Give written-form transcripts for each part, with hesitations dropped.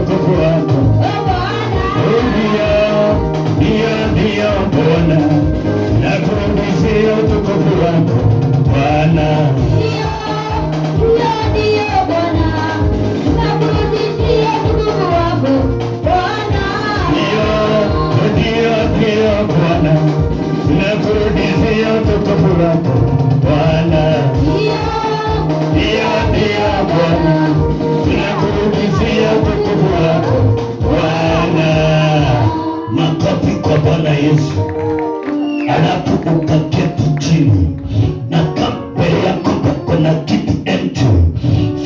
utukufu wako. Ndio Bwana, nakurudishia utukufu wako Bwana. Ndio Bwana, nakurudishia utukufu wako Bwana. Ndio Bwana, nakurudishia utukufu wako Bwana. Ndio Bwana, nakurudishia utukufu wako Bwana. Makofi kwa Bwana Yesu. Alafu ukaketi chini na mbele yako kuna kiti empty.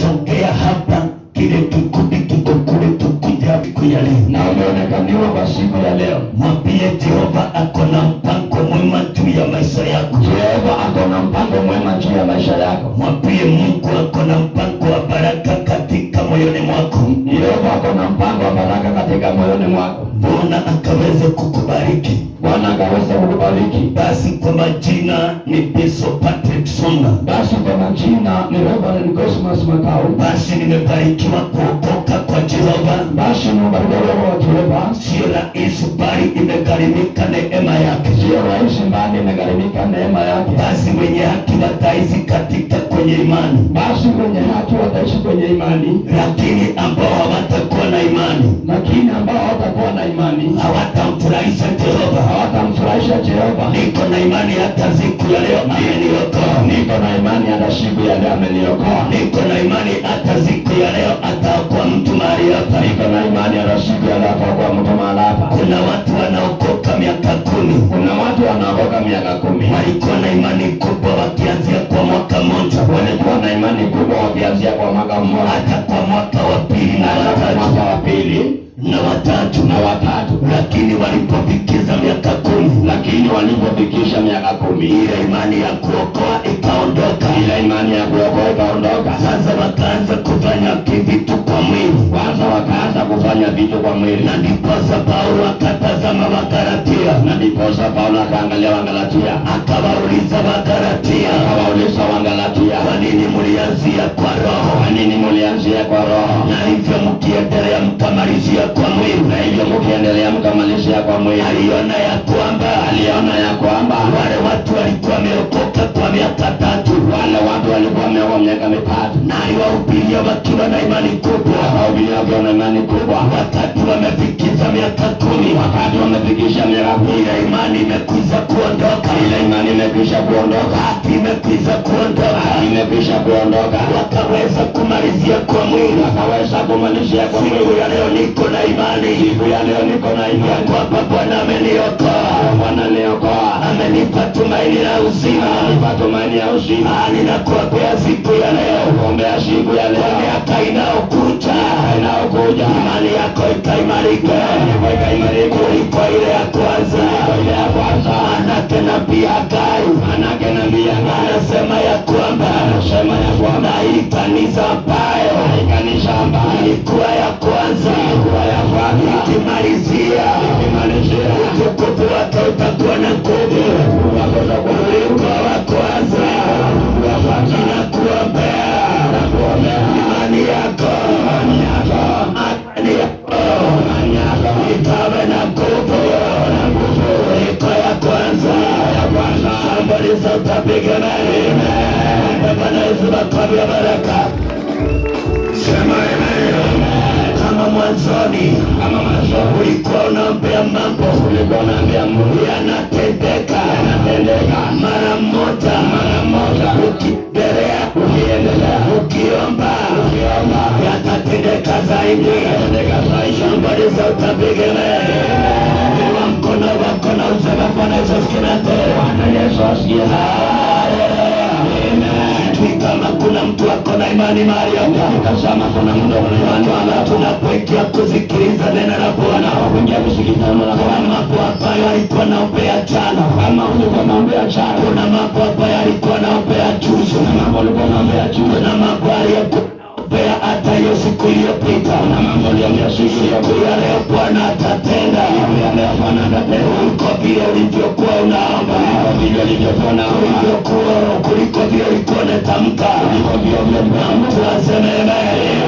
Sogea hapa, kile kikundi kiko kule, tukuja siku ya leo na umeonekaniwa kwa siku ya leo. Mwambie Jehova ako na mpango mwema juu ya maisha yako. Jehova ako na mpango mwema juu ya maisha yako. Mwambie Mungu ako na mpango wa baraka katika moyoni mwako. Jehova ako na mpango wa baraka katika moyoni mwako. Bwana akaweze kukubariki. Bwana akaweze kukubariki. Basi kwa majina ni Bishop Patrick Songa. Basi kwa majina ni Reverend Cosmas Makau. Basi nimebarikiwa kuokoka kwa Jehova. Basi nimebarikiwa kwa Jehova. Sio rahisi bali imegharimika neema yake. Sio rahisi bali imegharimika neema yake. Basi wenye haki wataishi katika kwenye imani. Basi wenye haki wataishi kwenye imani. Lakini ambao hawatakuwa na imani, hawatamfurahisha Jehova. Niko na imani hata siku ya leo ameniokoa. Niko na imani hata siku ya leo ameniokoa. Niko na imani hata siku ya leo ataokoa mtu mahali hapa. Niko na imani hata siku ya leo ataokoa mtu mahali hapa. Kuna watu wanaokoka miaka 10. Kuna watu wanaokoka miaka 10. Walikuwa na imani kubwa wakianzia kwa mwaka mmoja. Walikuwa na imani kubwa wakianzia kwa mwaka mmoja. Hata kwa mwaka wa pili na watatu. Lakini walipofikisha miaka 10, ile imani ya kuokoa ikaondoka. Sasa wakaanza kufanya vitu kwa mwili. Na ndiposa Paulo akatazama Wagalatia. Akaangalia Wagalatia. Akawauliza Wagalatia, kwa nini mlianzia kwa roho? Na hivyo mkiendelea mkamalizia kwa mwili. Aliona ya kwamba wale watu walikuwa wameokoka kwa miaka 3. Na aliwahubiria wakiwa na imani kubwa. Wakati wamefikisha miaka 10, ile imani imekwisha kuondoka. Imekwisha kuondoka. Wakaweza kumalizia kwa mwili. Siku ya leo niko na imani ya kwamba Bwana ameniokoa. Amenipa tumaini la uzima. Ninakuombea siku ya leo. Kwa miaka inayokuja imani yako ikaimarike kuliko ile ya kwanza. Manake nabii Hagai anasema ya kwamba na hii kanisa ambayo ilikuwa ya kwanza ikimalizia utukufu wake utakuwa na nguvu kuliko wa kwanza. Ninakuombea imani yako ikawe na nguvu kuliko ya kwanza. Somebody utapiga Bwana Yesu bakabia baraka. Sema amen. Kama mwanzoni ulikuwa unaombea mambo yanatendeka mara moja, ukiendelea ukiomba yatatendeka zaidi. Somebody utapiga kwa mkono wako na usema Bwana Yesu asikie. Kama kuna mtu ako na imani mahali hapa, tunapoingia kusikiliza neno la Bwana, kuna mambo ambayo alikuwa naombea jana, kuna mambo ambayo alikuwa naombea juzi, kuna mambo aliyokuombea hata hiyo siku iliyopita. Siku ya leo Bwana atatenda kuliko vile ulivyokuwa unaomba, kuliko vile ulikuwa unatamka. Mtu aseme amen.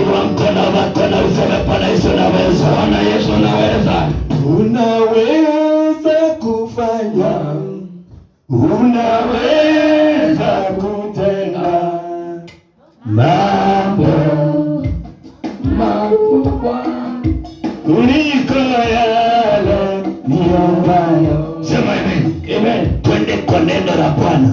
Inua mkono wako na useme Yesu anaweza. Bwana Yesu anaweza. Unaweza kufanya, unaweza kutenda mambo makubwa kuliko yale niombayo. Sema amen. Amen. Twende kwa neno la Bwana.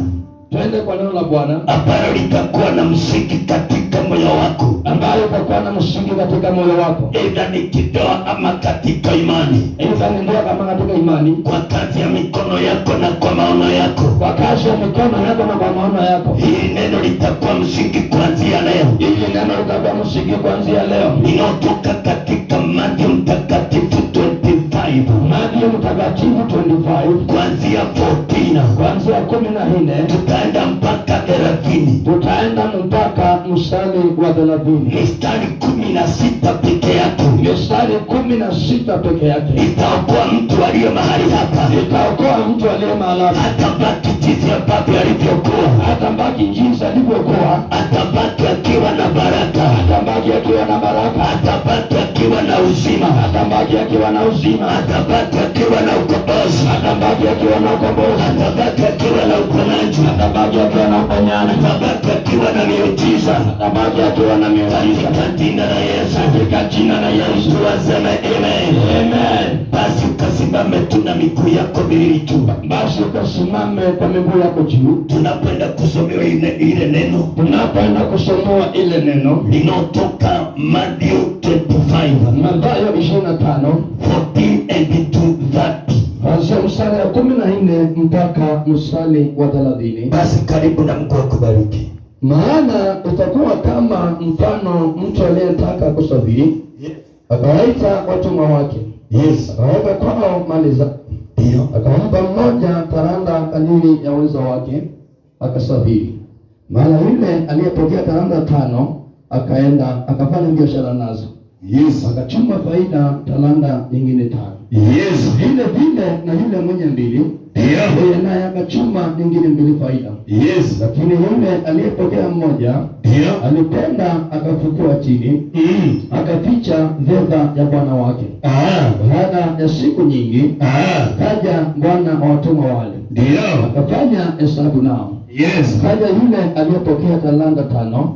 Twende kwa neno la Bwana ambalo litakuwa na msingi katika moyo wako, ambayo itakuwa na msingi katika moyo wako, aidha ni kidoa ama katika imani, aidha ni ndoa kama katika imani, kwa kazi ya mikono yako na kwa maono yako, kwa kazi ya mikono yako na kwa maono yako. Hili neno litakuwa msingi kuanzia leo. Hili neno litakuwa msingi kuanzia leo. Linatoka katika Mathayo Mtakatifu 25. Mathayo Mtakatifu 25 kuanzia 14. kuanzia 14 tutaenda mpaka 30. tutaenda mpaka mstari wa 30. Mstari 16 peke yake. Mstari 16 peke yake. Itaokoa mtu aliye mahali hapa. Itaokoa mtu aliye mahali hapa. Atabaki jinsi ambavyo alivyokuwa. Atabaki jinsi alivyokuwa. Atabaki akiwa na baraka. Atabaki akiwa na baraka. Atabaki akiwa na uzima. Atabaki akiwa na uzima. Atabaki akiwa na ukombozi. Atabaki akiwa na ukombozi. Atabaki akiwa na uponyaji. Atabaki akiwa na uponyaji. Atabaki akiwa na miujiza. Atabaki akiwa na miujiza. Katika jina la Yesu. Katika jina la Yesu. Waseme amen. Amen. Basi ukasimame tu na miguu yako miwili tu. Basi ukasimame kwa miguu yako juu. Tunakwenda kusomewa ile neno. Tunakwenda kusomewa ile neno linalotoka Mathayo 25. Mathayo 25 14 and to 30. kuanzia mstari wa 14 mpaka mstari wa 30. Basi karibu na Mungu akubariki. Maana itakuwa kama mfano mtu aliyetaka kusafiri, akawaita watumwa wake, akaweka kwao mali zake, akampa mmoja talanta kadiri ya uwezo wake, akasafiri. Mara yule aliyepokea talanta 5 akaenda akafanya biashara nazo, akachuma faida talanta nyingine 5. Vile vile na yule mwenye 2, yeye naye akachuma nyingine 2 faida. Lakini yule aliyepokea mmoja, alipenda akafukua chini, akaficha fedha ya bwana wake. Baada ya siku nyingi, kaja bwana wa watumwa wale, akafanya hesabu nao. Kaja yule aliyepokea talanta 5,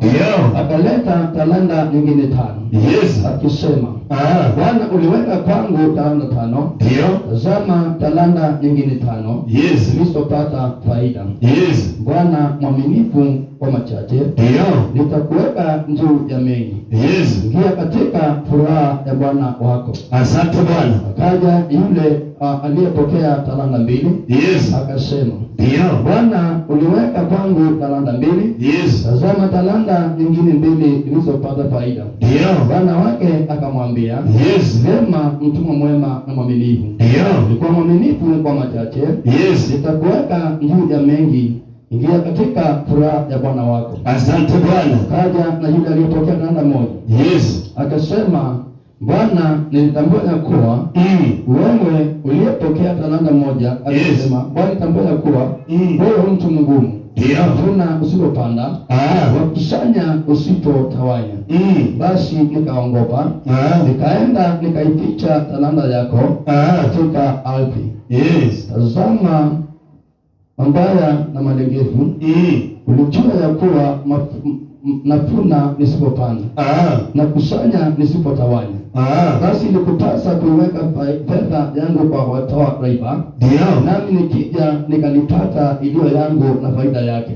akaleta talanta nyingine 5, akisema, Bwana, uliweka kwangu talanta 5, tazama talanta nyingine 5 zilizopata faida. Bwana mwaminifu kwa machache, nitakuweka juu ya mengi. Ingia katika furaha ya bwana wako. Asante Bwana. Akaja yule aliyepokea talanta 2, akasema, Bwana, uliweka kwangu talanta 2, tazama talanta nyingine 2 zilizopata faida. Bwana wake akamwambia, vema mtumwa mwema na mwaminifu, ulikuwa mwaminifu kwa machache, nitakuweka juu ya mengi. Ingia katika furaha ya bwana wako. Asante Bwana. Kaja na yule aliyepokea talanta 1, akasema, Bwana, nilitambua ya kuwa wewe uliyepokea talanta 1, akasema, Bwana, nilitambua ya kuwa wewe mtu mgumu, vuna usipopanda, wakusanya usipotawanya. Basi nikaongopa, nikaenda nikaificha talanta yako katika ardhi. Tazama mabaya na malegevu, ulijua ya kuwa navuna nisipopanda, na kusanya nisipotawanya. Basi ilikupasa kuiweka fedha yangu kwa watoa riba, nami nikija nikalipata iliyo yangu na faida yake.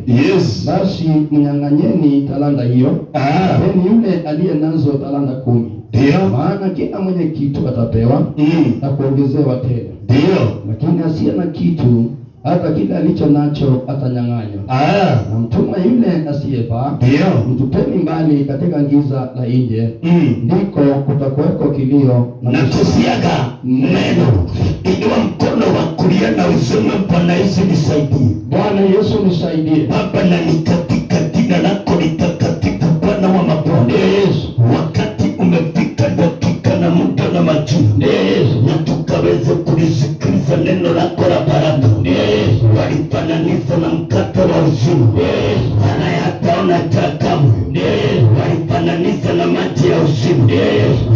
Basi mnyang'anyeni talanta hiyo, then yule aliye nazo talanta 10. Maana kila mwenye kitu atapewa na kuongezewa tena, lakini asiye na kitu, hata kile alicho nacho atanyang'anywa. Na mtumwa yule asiyefaa, mtupeni mbali katika giza la nje, ndiko kutakuweko kilio na kusiaga meno. Inua mkono wa kulia na useme, Bwana Yesu nisaidie. Bwana Yesu nisaidie. Baba, na ni katika jina lako litakatifu, Bwana wa mabwana. Wakati umefika, dakika na muda na majira, na tukaweze kulisikiliza neno lako la baraka. Walifananisha na mkate wa uzima, anaye hataona njaa kamwe. Walifananisha na maji ya uzima,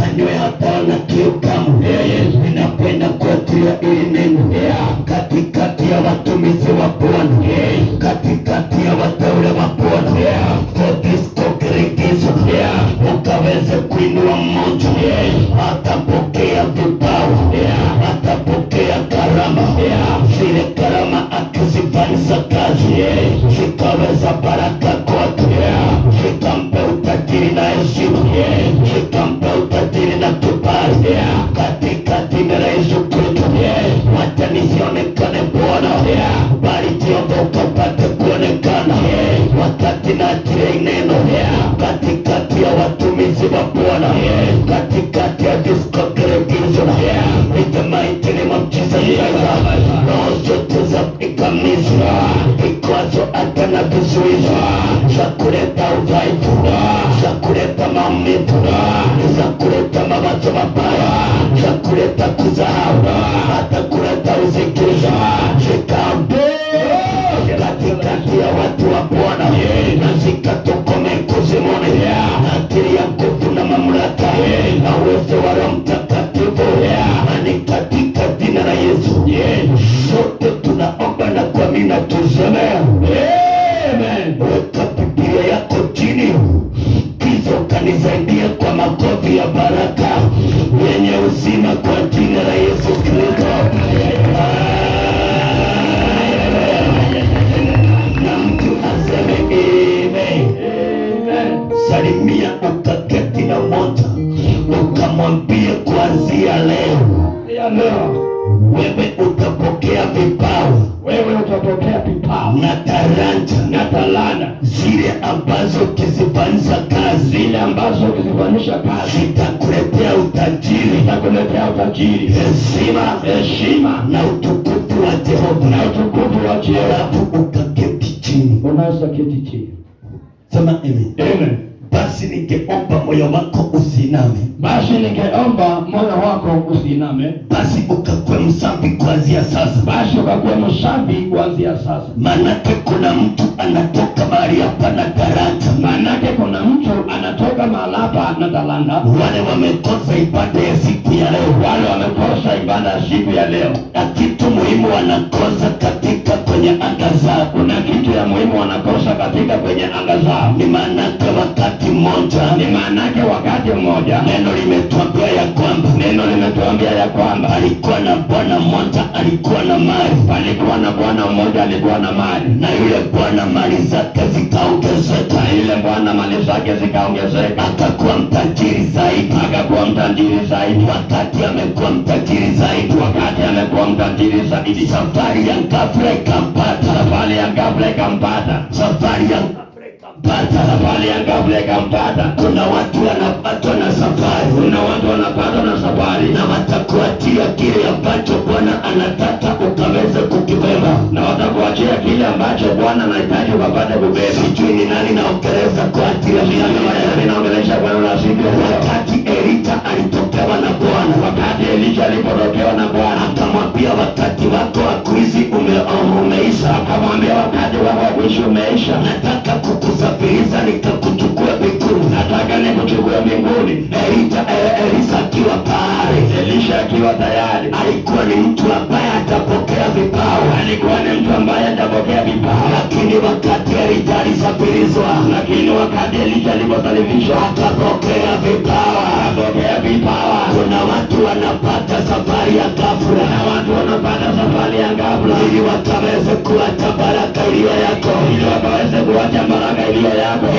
anywe hapana kiu kamwe. Ninakwenda kuachilia ili neno katikati ya watumishi wa Bwana, katikati ya wateule wa Bwana, for this congregation, ukaweze kuinua mmoja, atapokea vipawa, atapokea karama, zile karama akizifanyisa kazi, zikaweza baraka kwake, zikampe utajiri na heshima, zikampe utajiri na kibali, katika jina la Yesu Kristo. Wacha nisionekane Bwana, bali Jehova ukapate kuonekana wakati na achilia neno katikati ya watumishi wa Bwana, katikati ya this congregation, in the mighty name of Jesus Christ. Roho zote za pingamizi, vikwazo hata na vizuizi za kuleta udhaifu, za kuleta maumivu, za kuleta mawazo mabaya, za kuleta kusahau, hata kuleta uzingizi, zikaondoka katikati ya watu wa Bwana, na zikatokome kuzimuni, na akili ya nguvu na mamlaka na uwezo wa Roho Mtakatifu, ni katika jina la Yesu. Sote tunaomba na kuamini na tuseme amen. Weka Biblia yako chini, kisha ukanisaidia kwa makofi ya baraka yenye uzima kwa jina la Yesu Kristo. Na mtu aseme amen. Salimia ukaketi na moja, ukamwambie kuanzia leo wewe utapokea vipawa, na talanta zile ambazo ukizifanyisha kazi, zitakuletea utajiri, heshima na utukufu wa Jehova. Alafu ukaketi chini. Unaweza keti chini. Sema amen. Basi ningeomba moyo wako usiname. Basi ukakuwe msafi kuanzia sasa. Manake kuna mtu anatoka mahali hapa na talanta. Wale wamekosa ibada ya siku ya leo. Na kitu muhimu wanakosa katika kwenye anga zao. Kuna kitu ya muhimu wanakosa katika kwenye anga zao. Ni manake wakati mmoja neno limetuambia ya kwamba alikuwa na bwana mmoja, alikuwa na mali. Na yule bwana mali zake zikaongezeka, akakuwa mtajiri zaidi. Wakati amekuwa mtajiri zaidi, safari ya ghafla ikampata. Kuna watu wanapatwa na safari, na watakuachia kile ambacho Bwana anataka ukaweze kukibeba, na watakuachia kile ambacho Bwana anahitaji ukapate kubeba. Sijui ni nani naongeleza kwa ajili ya ninaongelesha kwa neno la siku. Wakati Elisha alipotokewa na Bwana, akamwambia wakati wako wa kuishi umeisha. Nataka kukusafirisha nikakuchukua mbinguni. Elisha akiwa tayari, alikuwa ni mtu ambaye atapokea vipawa. Lakini wakati Elisha alisafirizwa, akapokea vipawa. Kuna watu wanapata safari ya ghafla, ili wakaweze kuacha baraka iliyo yako,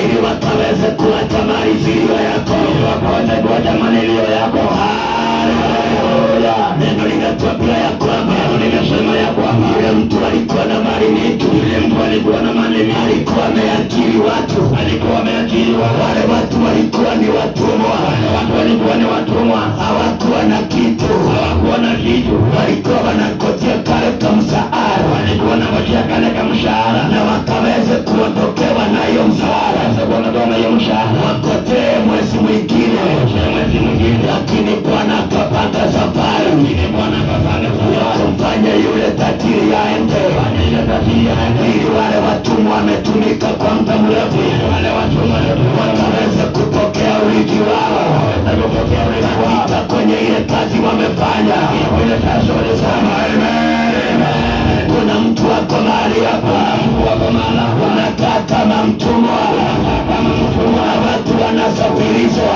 ili wakaweze kuacha mali ziliyo yako. Neno linatuambia ya kwamba yule mtu alikuwa na mali mingi, alikuwa ameajiri watu. Wale watu walikuwa ni watumwa, hawakuwa na kitu, walikuwa wanangojea kale kamshahara, na wakaweze kuondokewa na hiyo mshahara, wangojee mwezi mwingine. Lakini Bwana akapanga safari kumfanya yule tajiri aende, ili wale watumwa wametumika kwa muda mrefu wakaweze kupokea urithi wao, kupita kwenye ile kazi wamefanya. Kuna mtu wako mahali hapa, unakaa kama mtumwa. Kuna watu wanasafirishwa,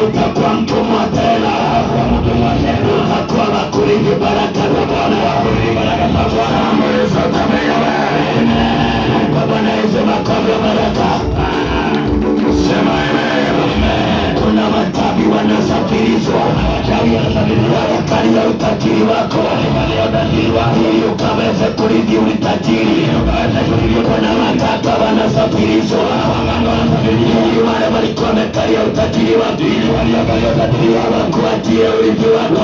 utakuwa mtumwa tena, utakuwa wakurithi baraka za Bwana. Kwa Bwana Yesu makofi ya baraka. Sema amen. Kuna matabi wanasafirishwa, wanakalia utajiri wako ili ukaweze kurithi utajiri. Kuna matata wanasafirishwa ili wale walikuwa wamekalia utajiri wako wakuachie urithi wako.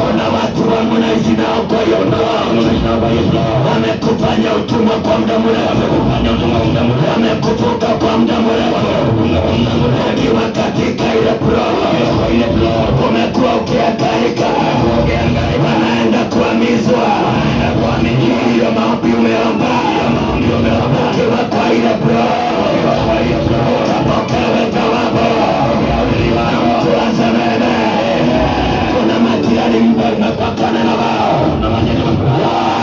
Kuna watu wangu naishi nao kwa hiyo ndoa, wamekufanya utumwa kwa muda mrefu, wamekuvuka kwa muda mrefu. Ukiwa katika ile roho, umekuwa ukihangaika, wanaenda kuhamizwa. Hiyo maombi umeomba, ukiwa kwa ile roho, utapokewa jawabu. Tuwasemene, kuna majirani mmepakana na wao,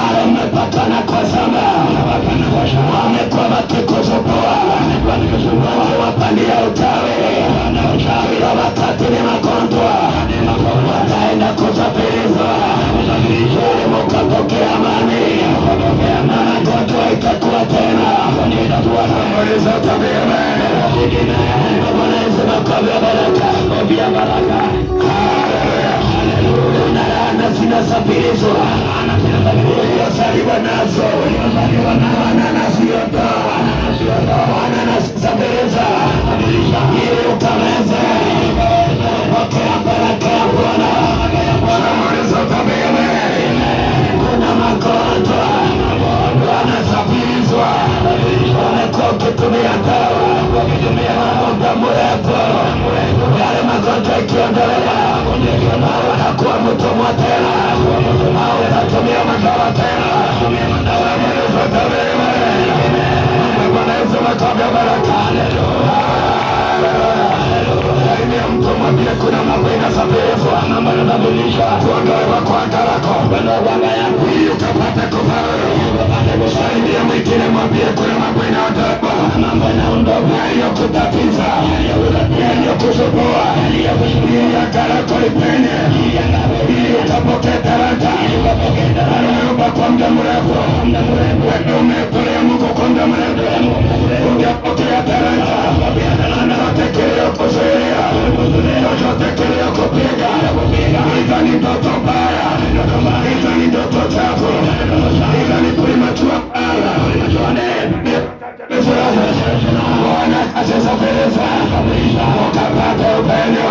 wale mmepakana kwa shamba, wamekuwa wakikusumbua, wakiwapandia uchawi. Kila wakati ni magonjwa, wataenda kusafirishwa ili mukapokea amani, na magonjwa itakuwa tena. Bwana Yesu makofi ya baraka. Na laana zinasafirishwa, uliozaliwa nazo, Bwana anaziondoa, Bwana anazisafirisha ili ukaweze kupokea baraka ya Bwana. Kuna magonjwa yanasafirishwa, umekuwa ukitumia dawa muda mrefu, yale magonjwa ikiondolewa, utakuwa mtumwa tena, utatumia madawa tena. Bwana Yesu makofi ya baraka. Haleluya. Mtu mwambie kuna mambo inasafirishwa, mambo yanabadilishwa. Tuondoe kwa haraka, ili ukapate kufaulu. Saidia mwingine, mwambie kuna mambo inaondoka, yaliyokutatiza, yaliyokusumbua, ili haraka ipenye, ili ukapokea talanta. Umeomba kwa muda mrefu, wewe umetolea Mungu kwa muda mrefu, ukapokea talanta. Chochote kiliyokuzuia, chochote kiliyokupiga, hizo ni ndoto mbaya, hizo ni ndoto chafu, hizo ni premature. Bwana atasafirisha ukapata upenyo,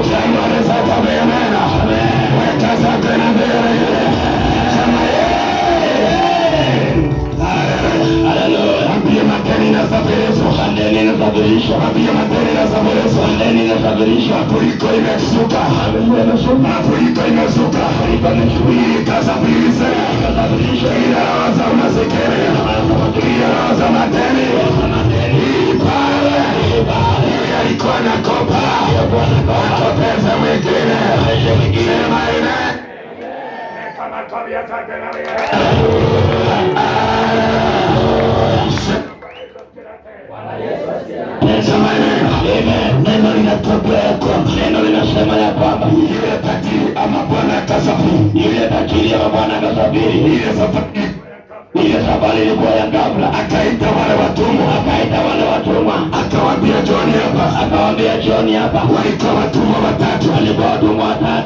utamaliza tabia mema, weka zake na mbele. Ambia madeni inasafirishwa, ambia madeni inasafirishwa. Mafuriko imezuka, ikasafirishe kila roho za umasikini, kila roho za madeni. Pale alikuwa anakopa, akopeshe mwingine. Sema amen. Neno linatokea kwamba, neno linasema ya kwamba yule tajiri ama bwana akasafiri, ile safari ilikuwa ya ghafla. Akaita wale watumwa, akawaambia John hapa, walikuwa watumwa watatu.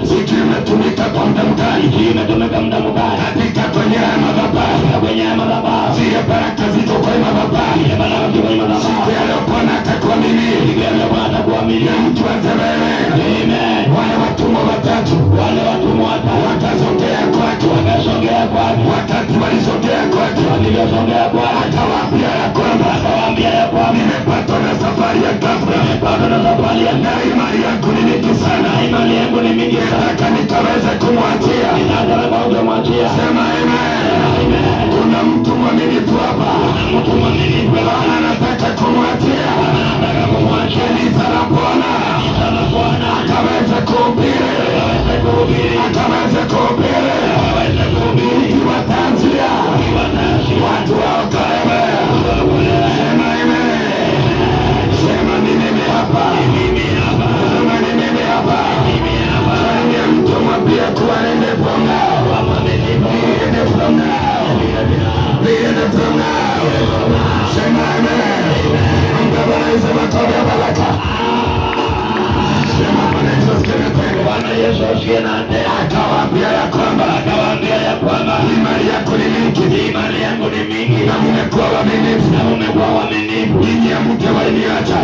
Siki imetumika kwa muda mgani, katika kwenye madhabahu, zile baraka ziko kwa madhabahu. Siku ya leo Bwana atakuamini, na mtu azebele. Wale watumwa watatu wakasogea kwake, wakati walisogea kwake, akawaambia ya kwamba nimepatwa na safari ya ghafla, na imani yangu ni mingi sana, nataka nikaweze kumwachia. Sema amen. Kuna mtu mwaminifu hapa, Bwana anataka kumwachia kanisa la Bwana akaweze kuhubiri, mji wa Tanzania watu waokolewe. Sema amen. Sema ni mimi hapa, sema ni mimi hapa. Salimia mtu mwambie kuwa niende from now, niende from now, niende from now. Sema amen. Mpe Bwana Yesu makofi ya baraka. Sema Bwana Yesu asifiwe. Bwana Yesu asifiwe. Akawaambia ya kwamba imani yako ni mingi, na mmekuwa waaminifu, ninyi hamtawahi niacha,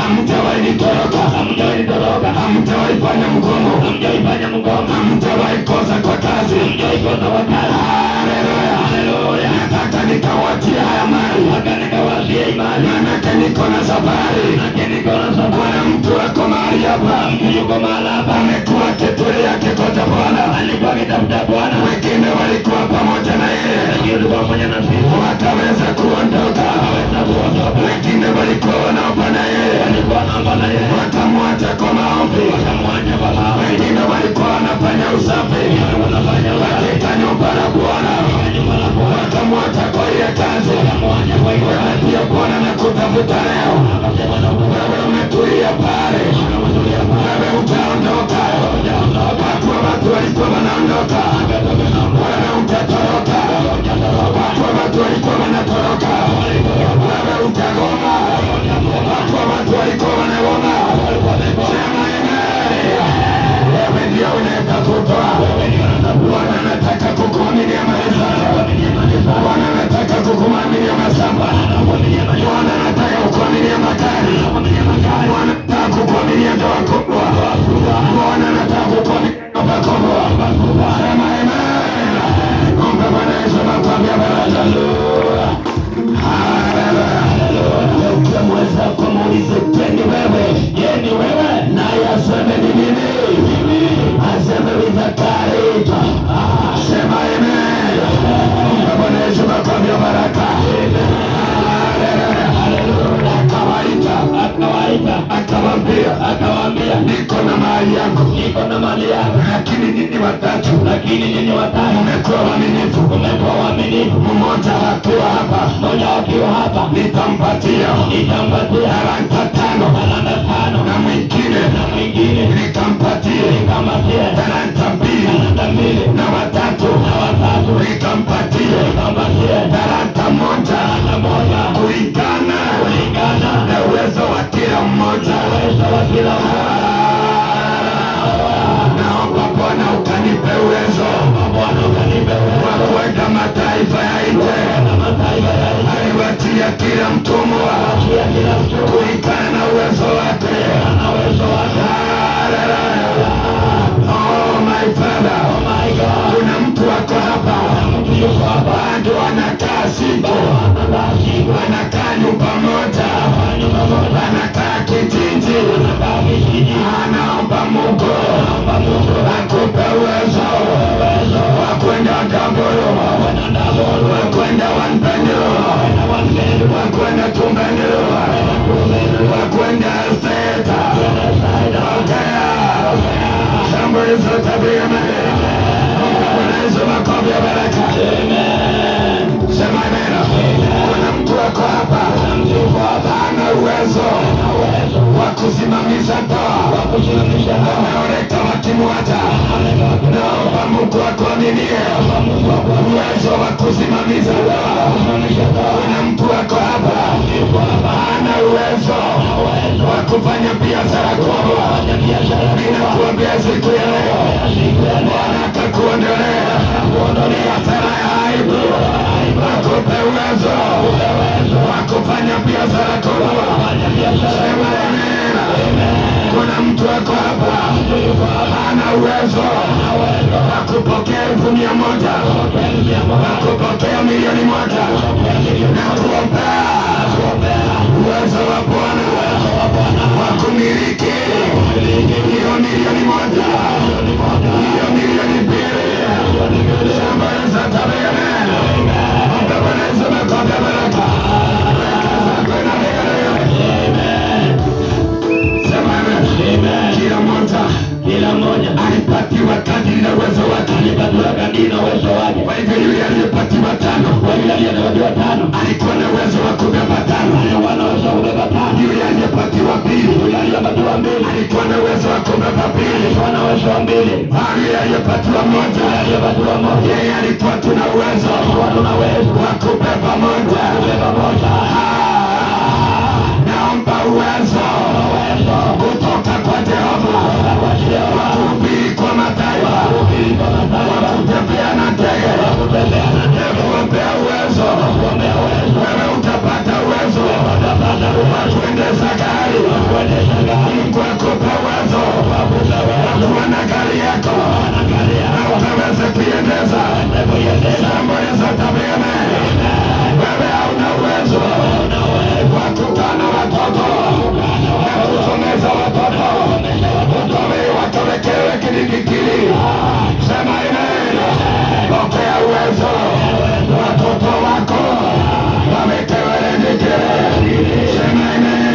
hamtawahi nitoroka, hamtawahi fanya mgomo, hamtawahi kosa kwa kazi. Haleluya. Nataka nikawatie haya mali, manake niko na safari. Kuna mtu ako mahali hapa, amekuwa akitulia akikoja Bwana, wengine walikuwa pamoja na yeye wakaweza kuondoka, wengine walikuwa wanaomba na yeye wakamwacha kwa maombi, wengine walikuwa wanafanya usafi katika nyumba la Bwana wakamwacha kwa ile kazi. Wewe pia Bwana nakutafuta leo, wewe umetulia pale, wewe utaondoka. Watu walikuwa wanaondoka, wewe utatoroka. Watu walikuwa wanatoroka, wewe utagoma. Watu walikuwa wanagoma. Sema amen. Wewe ndio unayetafuta. Bwana anataka kukuaminia maisha, Bwana anataka kukuaminia mashamba, Bwana anataka kukuaminia magari, Bwana anataka kukuaminia ndoa kubwa, Bwana anataka kukuaminia nyumba kubwa. Sema amen. Omba Bwana Yesu makofi ya baraka. Haleluya. Ukiamweza kumuuliza teni wewe, je ni wewe? Naye aseme ni mimi, aseme witakarita. Sema amen. Omba Bwana Yesu makofi ya baraka. Akawaambia niko na mali yangu, lakini nyinyi watatu mmekuwa waaminifu. Mmoja akiwa hapa nitampatia talanta 5, na mwingine nikampatie talanta 2, na watatu nikampatie talanta 1, kulingana na uwezo wa kila mmoja. Naomba Bwana ukanipe uwezo wa kwenda mataifa ya nje. Aliwatia kila mtumwa kulingana na uwezo wake. Oh my Father, kuna mtu wako hapa bado anakaa singo, anakaa nyumba moja, anakaa kijiji, anaomba Mungu akupe uwezo wa kwenda Ndambolo, wa kwenda Wanbendero, wa kwenda Tumbendero, wa kwenda Steta. Somebody say amen. Bwana Yesu makofi ya baraka. Sema amen. Kuna mtu wako hapa ana uwezo wa kusimamisha ndoa, anaoleka wakimwacha. Naomba Mungu akuaminie uwezo wa kusimamisha ndoa. Kuna mtu wako hapa ana uwezo wa kufanya biashara kubwa. Ninakuambia siku ya leo Bwana atakuondolea biashara ya aibu, akupe uwezo wa kufanya biashara kubwa. Sema amen. Kuna mtu wako hapa ana uwezo wa kupokea 1,100, wa kupokea 1,000,000. Na kuombea uwezo wa Bwana kumiliki hiyo milioni moja, hiyo milioni mbili, shamba za tabia. Bwana Yesu amekwambia baraka. Kila mmoja alipatiwa kadiri na uwezo wake, Kwa hivyo yule aliyepatiwa 5, alikuwa na uwezo wa kubeba 5. Yule aliyepatiwa 2, alikuwa na uwezo wa kubeba 2. Yule aliyepatiwa 1, yeye alikuwa tuna uwezo wa kubeba 1. Naomba uwezo kutoka kwa Jehova wa kuhubiri kwa mataifa, wa kutembea na ndege. Kuombea uwezo, wewe utapata uwezo wa kuendesha gari. Mungu akupe uwezo wa kuwa na gari yako na ukaweze kuiendesha. Sambuliza tabia. Wewe hauna uwezo wa kukana watoto na kusomeza watoto, watowekewe kidigitili. Sema amen. Pokea uwezo, watoto wako wamekewe kidigitili. Sema amen.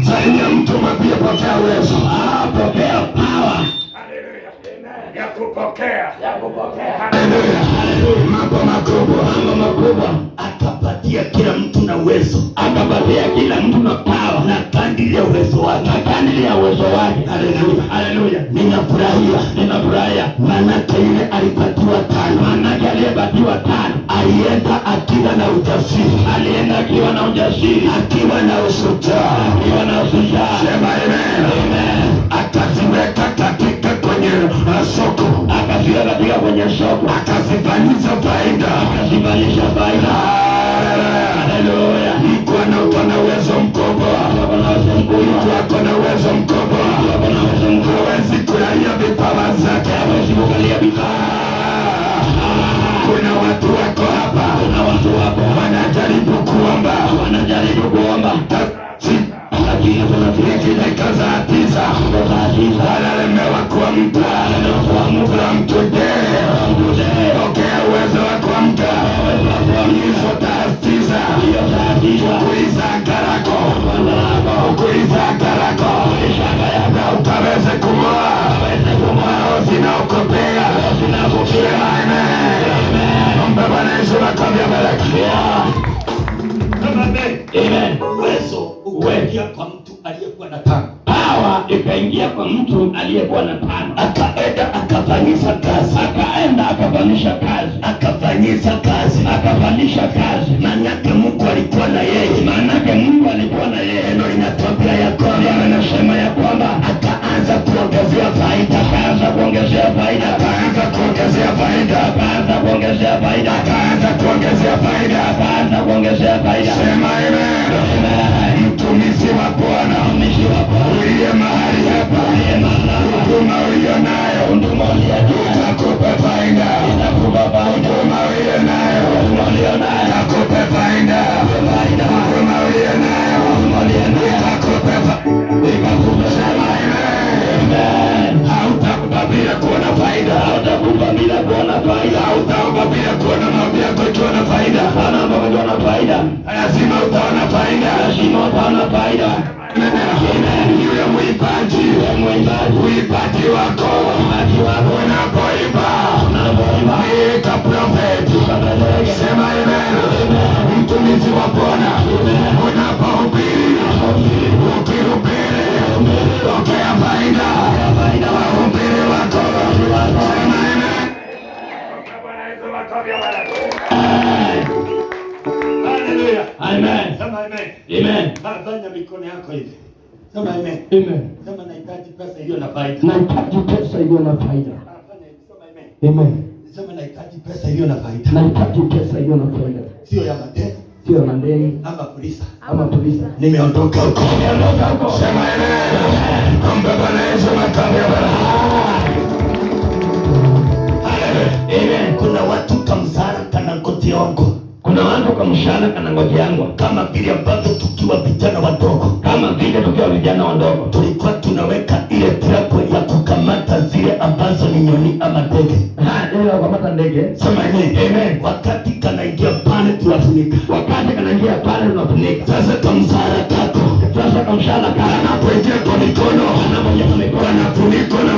Saidia mtu mwambie pokea uwezo. Pokea power ya kupokea. Haleluya. Mambo makubwa akapatia kila mtu na uwezo, na power na kadiri ya uwezo wake, Haleluya. Ninafurahia maana yule alipatiwa 5, alienda akiwa na ujasiri, akiwa na ushujaa. Sema amen. Akaziweka katika kwenye soko, akazifanyisha faida. Haleluya. Mungu ana uwezo mkubwa. Mungu ako na uwezo mkubwa. Hawezi kulalia vipawa zake. Kuna watu wako hapa, wanajaribu kuomba, dakika za 9 wanalemewa kuamka. Pokea uwezo wa kuamka. Hizo taa 9 kukuliza garako na ukaweze kumoa zinaokopea. Sema amen. Omba Bwana Yesu akwambia baraka. Amen. Uwezo ukaingia kwa mtu aliyekuwa na 5. Power ikaingia kwa mtu aliyekuwa na 5. Akaenda akafanyisha kazi. Maanake Mungu alikuwa na yeye. Neno linatuambia ya kwamba, anasema ya kwamba akaanza kuongezea faida. Sema amen. Mtumishi wa Bwana uliye mahali hapa, huduma uliyo nayo itakupa faida. Huduma uliyo nayo itakupa faida. Huduma uliyo nayo itakupa faida. Sema amen. Hautakupa bila kuona faida. Hautaomba bila kuona mambo yako ikiwa na faida. Lazima utaona faida. Yule mwimbaji, uimbaji wako unapoimba ita prophet. Sema amen. Mtumishi wa Bwana unapohubiri, ukihubiri pokea faida wa uhubiri wako. Sema amen. Haleluya. Amen. Sema amen. Amen. Fanya mikono yako hivi. Sema amen. Sema nahitaji pesa iliyo na faida. Amen. Sema nahitaji pesa iliyo na faida. Sio ya madeni. Ama polisi. Nimeondoka huko. Sema amen. Omba Bwana Yesu akwambia baraka. Amen. Kuna watu kamsara kana kotiongo. Kuna watu kamshana kanangojeangwa, kama vile ambavyo tukiwa vijana wadogo, tulikuwa tunaweka ile trap ya kukamata zile ambazo ni nyoni ama ndege. Ile kukamata ndege. Sema amen. Wakati kanaingia pale tunafunika. Sasa kamshana kako anapoingia kwa mikono anafunikwa na